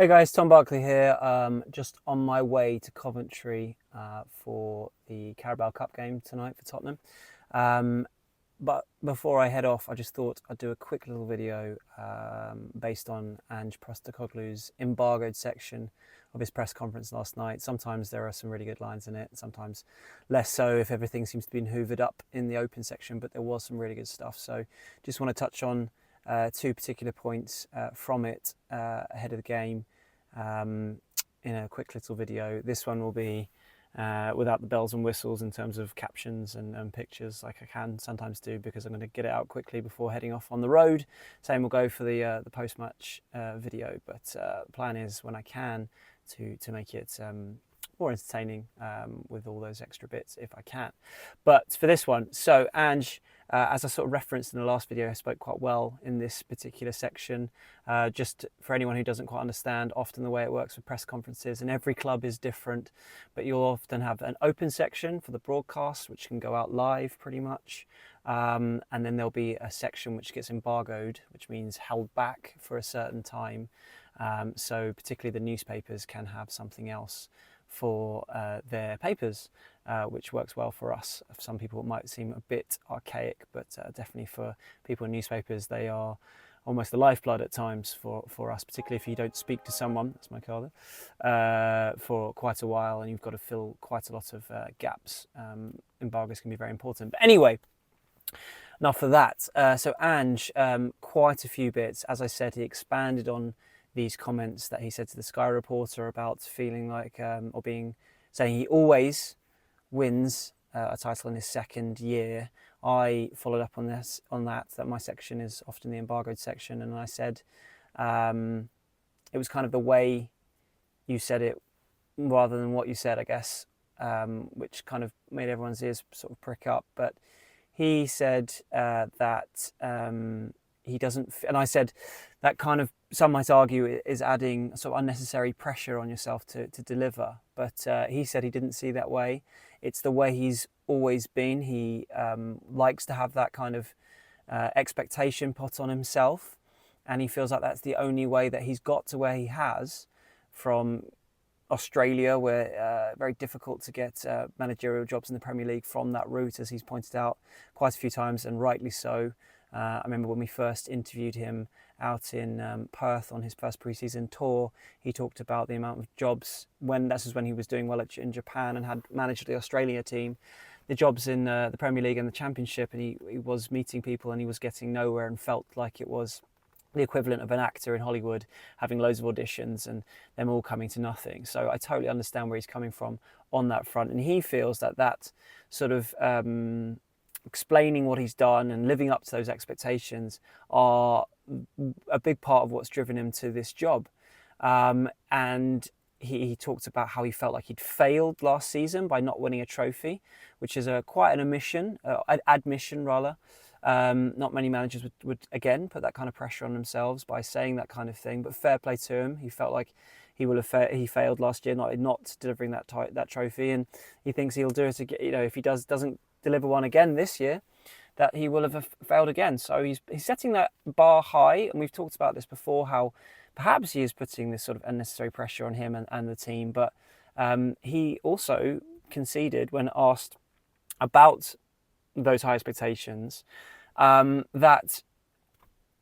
Hey guys, Tom Barclay here. Just on my way to Coventry for the Carabao Cup game tonight for Tottenham. But before I head off, I just thought I'd do a quick little video based on Ange Postecoglou's embargoed section of his press conference last night. Sometimes there are some really good lines in it, sometimes less so if everything seems to be hoovered up in the open section, but there was some really good stuff. So just want to touch on two particular points from it ahead of the game in a quick little video. This one will be without the bells and whistles in terms of captions and pictures like I can sometimes do, because I'm going to get it out quickly before heading off on the road. Same will go for the post-match video, but the plan is when I can to make it more entertaining with all those extra bits if I can. But for this one, so Ange, as I sort of referenced in the last video, I spoke quite well in this particular section. Just for anyone who doesn't quite understand, often the way it works with press conferences, and every club is different, but you'll often have an open section for the broadcast, which can go out live pretty much. And then there'll be a section which gets embargoed, which means held back for a certain time. So particularly the newspapers can have something else for their papers, which works well for us. For some people it might seem a bit archaic, but definitely for people in newspapers, they are almost the lifeblood at times for us, particularly if you don't speak to someone, that's my car there, for quite a while and you've got to fill quite a lot of gaps. Embargoes can be very important. But anyway, enough of that. So Ange, quite a few bits. As I said, he expanded on these comments that he said to the Sky reporter about feeling like, saying he always wins a title in his second year. I followed up on that my section is often the embargoed section, and I said it was kind of the way you said it rather than what you said, I guess, which kind of made everyone's ears sort of prick up. But he said that he doesn't, and I said that kind of, some might argue, is adding sort of unnecessary pressure on yourself to deliver. But he said he didn't see that way. It's the way he's always been. He likes to have that kind of expectation put on himself, and he feels like that's the only way that he's got to where he has, from Australia, where very difficult to get managerial jobs in the Premier League from that route, as he's pointed out quite a few times, and rightly so. I remember when we first interviewed him out in Perth on his first pre-season tour, he talked about the amount of jobs, this is when he was doing well in Japan and had managed the Australia team, the jobs in the Premier League and the Championship, and he was meeting people and he was getting nowhere and felt like it was the equivalent of an actor in Hollywood having loads of auditions and them all coming to nothing. So I totally understand where he's coming from on that front, and he feels that sort of explaining what he's done and living up to those expectations are a big part of what's driven him to this job. And he talked about how he felt like he'd failed last season by not winning a trophy, which is quite an admission rather. Not many managers would again put that kind of pressure on themselves by saying that kind of thing, but fair play to him. He felt like he failed last year, not delivering that trophy, and he thinks he'll do it again. If he doesn't deliver one again this year, that he will have failed again. So he's setting that bar high, and we've talked about this before, how perhaps he is putting this sort of unnecessary pressure on him and the team. But he also conceded when asked about those high expectations, that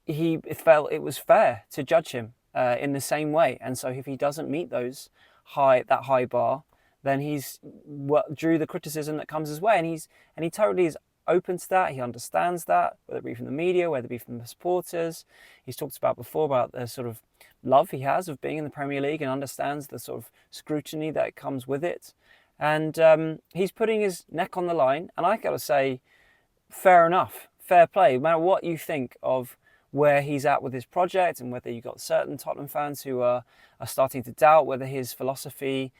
he felt it was fair to judge him in the same way. And so if he doesn't meet that high bar, then he's drew the criticism that comes his way, and he totally is open to that. He understands that, whether it be from the media, whether it be from the supporters. He's talked about before about the sort of love he has of being in the Premier League and understands the sort of scrutiny that comes with it. And he's putting his neck on the line, and I got to say, fair enough, fair play. No matter what you think of where he's at with his project, and whether you've got certain Tottenham fans who are starting to doubt whether his philosophy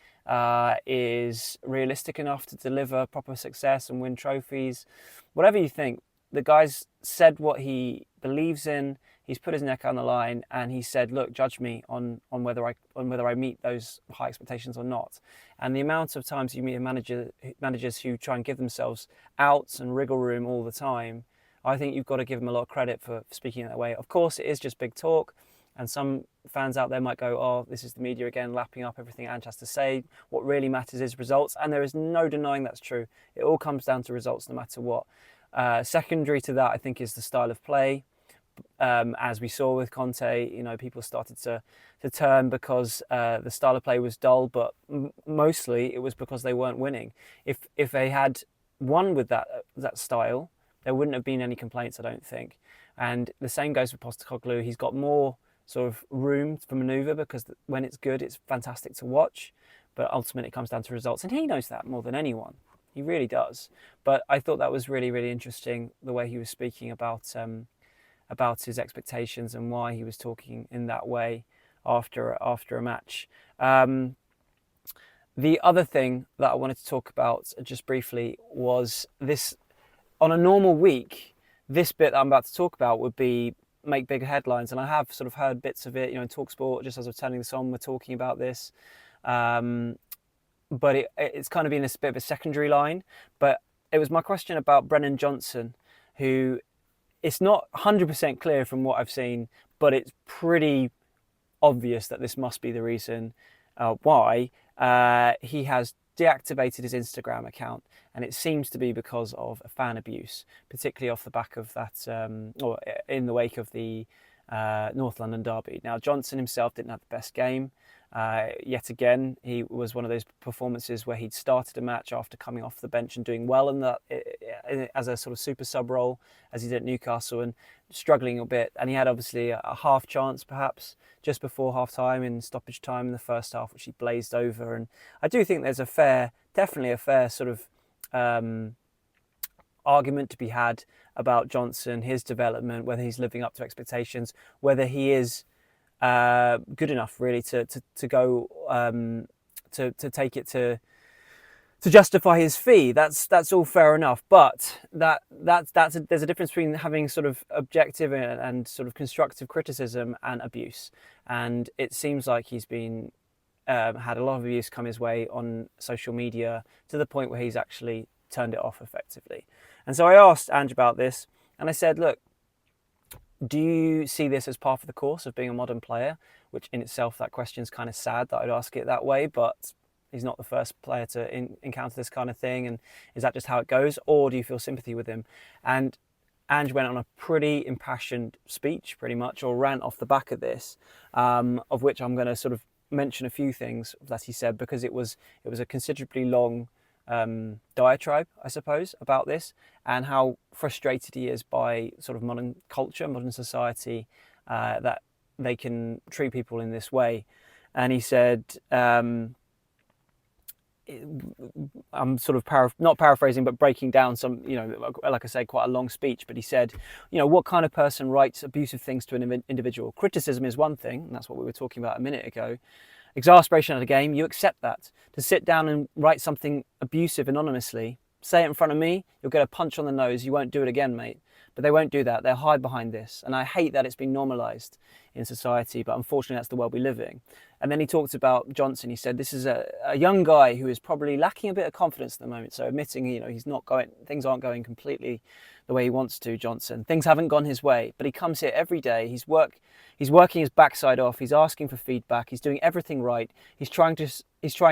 is realistic enough to deliver proper success and win trophies, whatever you think, the guy's said what he believes in. He's put his neck on the line, and he said, look, judge me on whether I meet those high expectations or not. And the amount of times you meet managers who try and give themselves outs and wriggle room all the time, I think you've got to give him a lot of credit for speaking that way. Of course, it is just big talk. And some fans out there might go, oh, this is the media again lapping up everything Ange has to say. What really matters is results. And there is no denying that's true. It all comes down to results no matter what. Secondary to that, I think, is the style of play. As we saw with Conte, people started to turn because the style of play was dull, but mostly it was because they weren't winning. If they had won with that style, there wouldn't have been any complaints, I don't think. And the same goes for Postecoglou. He's got more sort of room for manoeuvre because when it's good, it's fantastic to watch. But ultimately, it comes down to results, and he knows that more than anyone. He really does. But I thought that was really, really interesting the way he was speaking about his expectations and why he was talking in that way after a match. The other thing that I wanted to talk about just briefly was this. On a normal week, this bit that I'm about to talk about would be make bigger headlines, and I have sort of heard bits of it, in TalkSport, just as I was turning this on, we're talking about this. But it's kind of been a bit of a secondary line. But it was my question about Brennan Johnson, who it's not 100% clear from what I've seen, but it's pretty obvious that this must be the reason why he has deactivated his Instagram account, and it seems to be because of fan abuse, particularly off the back of that, or in the wake of the North London derby. Now, Johnson himself didn't have the best game. Yet again, he was one of those performances where he'd started a match after coming off the bench and doing well in that as a sort of super sub role, as he did at Newcastle, and struggling a bit. And he had obviously a half chance, perhaps just before half time in stoppage time in the first half, which he blazed over. And I do think there's definitely a fair sort of argument to be had about Johnson, his development, whether he's living up to expectations, whether he is good enough really to go to take it to justify his fee. That's all fair enough, but there's a difference between having sort of objective and sort of constructive criticism and abuse, and it seems like he's been had a lot of abuse come his way on social media to the point where he's actually turned it off effectively. And so I asked Ange about this, and I said, look, do you see this as part of the course of being a modern player? Which in itself, that question's kind of sad that I'd ask it that way, but he's not the first player to encounter this kind of thing. And is that just how it goes? Or do you feel sympathy with him? And Ange went on a pretty impassioned speech, pretty much, or rant off the back of this, of which I'm going to sort of mention a few things that he said, because it was a considerably long diatribe, I suppose, about this, and how frustrated he is by sort of modern culture, modern society, that they can treat people in this way. And he said, I'm sort of not paraphrasing, but breaking down some, like I say, quite a long speech. But he said, what kind of person writes abusive things to an individual? Criticism is one thing, and that's what we were talking about a minute ago. Exasperation at a game, you accept that. To sit down and write something abusive anonymously, say it in front of me, you'll get a punch on the nose, you won't do it again, mate. But they won't do that, they'll hide behind this. And I hate that it's been normalised in society, but unfortunately that's the world we live in. And then he talked about Johnson. He said this is a young guy who is probably lacking a bit of confidence at the moment. So admitting, things aren't going completely the way he wants to, Johnson. Things haven't gone his way, but he comes here every day. He's working his backside off. He's asking for feedback. He's doing everything right. He's trying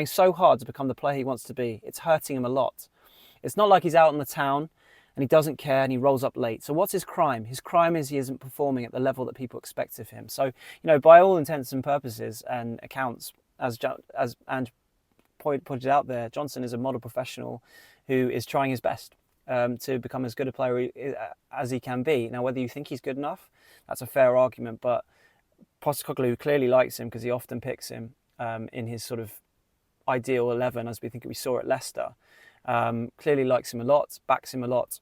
so hard to become the player he wants to be. It's hurting him a lot. It's not like he's out in the town and he doesn't care and he rolls up late. So what's his crime? His crime is he isn't performing at the level that people expect of him. So, by all intents and purposes and accounts, as Ange pointed out there, Johnson is a model professional who is trying his best to become as good a player as he can be. Now, whether you think he's good enough, that's a fair argument, but Postecoglou clearly likes him because he often picks him in his sort of ideal 11, as we saw at Leicester. Clearly likes him a lot, backs him a lot,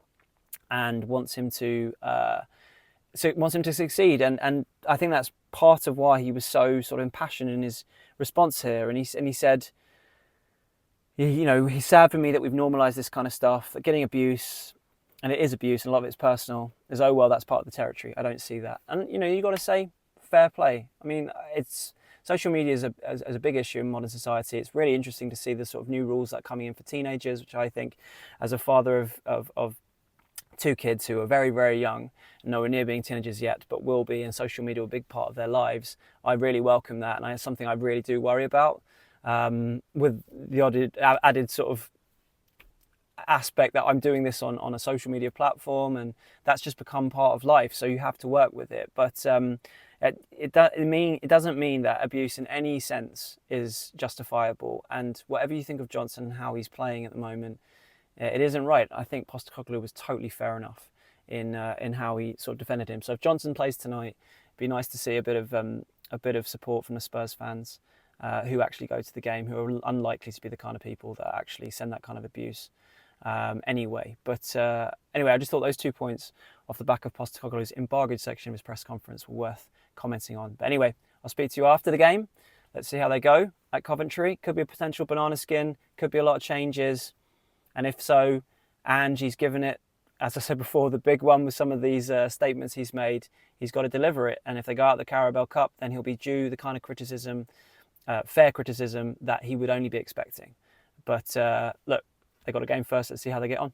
and wants him to succeed. And I think that's part of why he was so sort of impassioned in his response here. And he said, he's sad for me that we've normalised this kind of stuff, that getting abuse, and it is abuse, and a lot of it's personal, is, oh, well, that's part of the territory. I don't see that. And, you've got to say, fair play. I mean, social media is a big issue in modern society. It's really interesting to see the sort of new rules that are coming in for teenagers, which I think, as a father of two kids who are very, very young, nowhere near being teenagers yet, but will be, and social media will be a big part of their lives. I really welcome that, and it's something I really do worry about, with the added sort of aspect that I'm doing this on a social media platform, and that's just become part of life, so you have to work with it. But it doesn't mean that abuse in any sense is justifiable, and whatever you think of Johnson and how he's playing at the moment, it isn't right. I think Postecoglou was totally fair enough in how he sort of defended him. So if Johnson plays tonight, it'd be nice to see a bit of support from the Spurs fans who actually go to the game, who are unlikely to be the kind of people that actually send that kind of abuse anyway. But anyway, I just thought those 2 points off the back of Postecoglou's embargoed section of his press conference were worth commenting on. But anyway, I'll speak to you after the game. Let's see how they go at Coventry. Could be a potential banana skin, could be a lot of changes. And if so, Ange, he's given it, as I said before, the big one with some of these statements he's made. He's got to deliver it. And if they go out the Carabao Cup, then he'll be due the kind of criticism, fair criticism, that he would only be expecting. But look, they got a game first. Let's see how they get on.